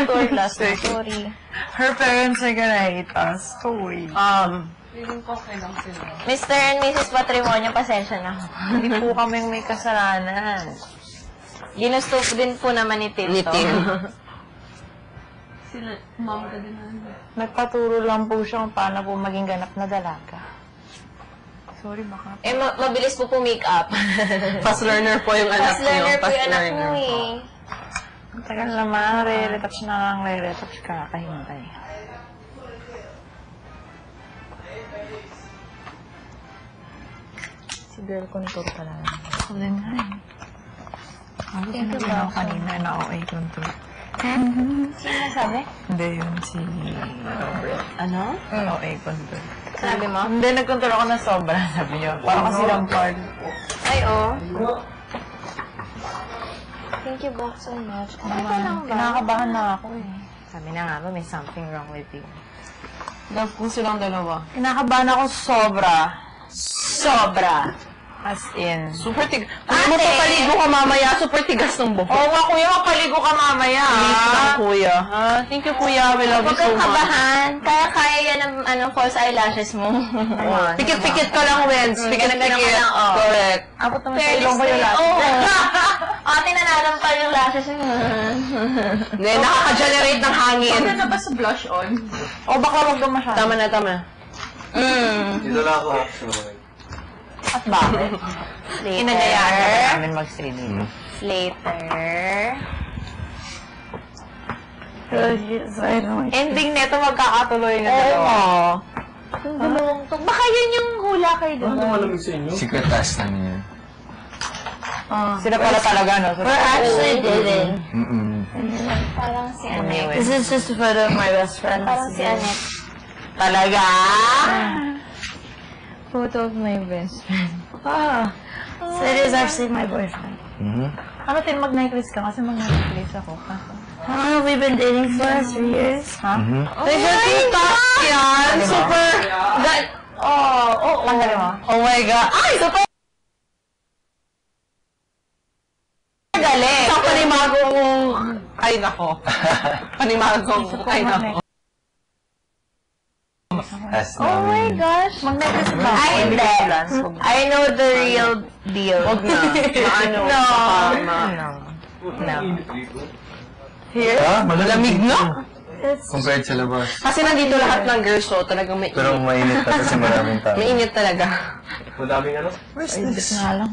tour last na. Sorry. Her parents are gonna hate us. Toy. Mr. and Mrs. Patrimonio, pasensya na. Hindi po kaming may kasalanan. Ginusto din po naman ni Tito. Ni Tim. Nagpaturo lang po siya kung paano po maging ganap na dalaga. Sorry, baka. Eh, mabilis po make up. Fast learner po yung anak Fast niyo. learner po yung anak mo eh. Ang tagal naman, re-retouch na lang, re-retouch ka, kahintay. Si girl contour pala. Ako din nga eh. Ako sinabi ako kanina na OA contour. Sino nasabi? Hindi yun, si Robert. Ano? OA contour. Sabi mo? Hindi, nag-contour ako na sobra, sabi niyo. Parang kasi lang part. Ay, oh. Thank you both so much. Ano lang ba? Kinakabahan na ako eh. Sabi na nga ba, may something wrong with you. Love ko silang dalawa. Kinakabahan ako sobra. Sobra! As in. Super tigas. Kung mo papaligo ka mamaya, super tigas ng buhok. Oo nga, kuya, kapaligo ka mamaya. Please lang, kuya. Ha? Thank you, kuya. We love you Huwag so kang much. kabahan. Kaya yan ang false eyelashes mo. Pikit-pikit ka lang, Wens. Pikit-pikit. Ganun ka lang, oh. Correct. Abot naman sa ilong ko yung lahat. Oo. Ate, nananampal yung lashes mo. Hindi, nakaka-generate ng hangin. na ba sa blush on? O baka wag daw masyado. Tama na, tama na. Dito lang ako. At bakit? Inagayaan ka ba namin mag-stay dito? Later. Ending neto magkakatuloy na Oo. dalawa. Yung dalawang to. Baka yun yung hula kayo doon. malamig sa inyo? Secret task namin yan. Sila pala talaga, no? We're actually dating. Parang si Anyway. Annette. This is just a photo of my best friend. Parang si Annette. Talaga? Photo of my best friend. So it is actually my boyfriend. Ano tin mag-necklace ka? Kasi mag-necklace ako. We've been dating for 3 years. Ha? They just top yan. Super. Tanggalin mo. Oh my God. Ay, super. Galing. Sa panimagong... Ay, nako. Panimagong... Ay, nako. Oh my gosh. Mag-necklace ka. Ay, hindi. I know the real deal. Huwag na. Maano? No. Here? Ha? Malamig na. Compared sa labas. Kasi nandito lahat ng girls, so talagang may Pero mainit pa kasi maraming tao. Mainit talaga. Madaming ano? Where's this? Nga lang.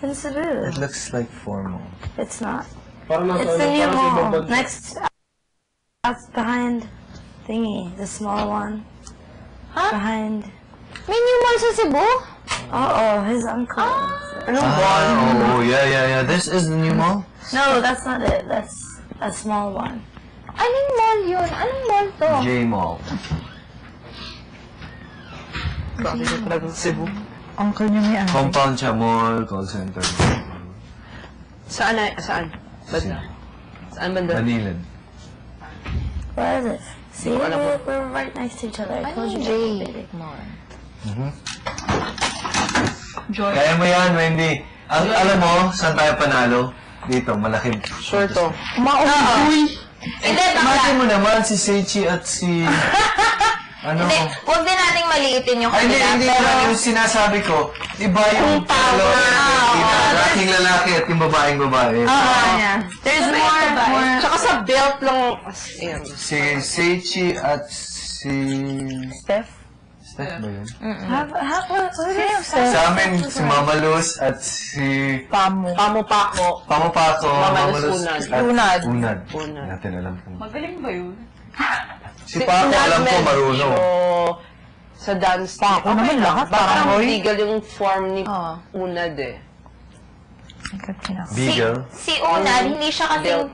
It's blue. It looks like formal. It's not. It's the new mall. Next, that's behind thingy, the small one. Huh? Behind. May new mall sa Cebu? His uncle. Anong Oh, yeah. This is the new mall? No, that's not it. That's a small one. Anong mall yun? Anong mall to? J Mall. Bakit ito talagang Cebu? Uncle niya may ano. Compound siya, mall, call center. Saan na? Saan? Banda? Saan banda? Manilid. Where is it? See, we're right next to each other. I told you guys. Kaya mo yan, Wendy. Alam mo, saan tayo panalo? Dito, malaki. Sure to. Hindi, Imagine bakla. mo naman si Seichi at si... Ano? Hindi, huwag din nating maliitin yung Ay, kanila. hindi Pero, naman yung sinasabi ko. Iba yung lalaking lalaki at yung babaeng babae. there's more. Tsaka sa belt lang. Ayan. Si Seichi at si... Steph? Steph ba yun? Steph? Sa amin, si Mama Luz at si... Pamo. Pamupako. Mama Paco, Mama Mama Luz, Luz Unad. at Unad. Unad. Natin alam kung... Magaling ba yun? Si Paco, alam ko, marunong. Sa dance. Paco naman lahat, parang Parang Roy. legal yung form ni Oo. Unad eh. Sikat kinaka. Beagle. Si Unad, hindi siya kasing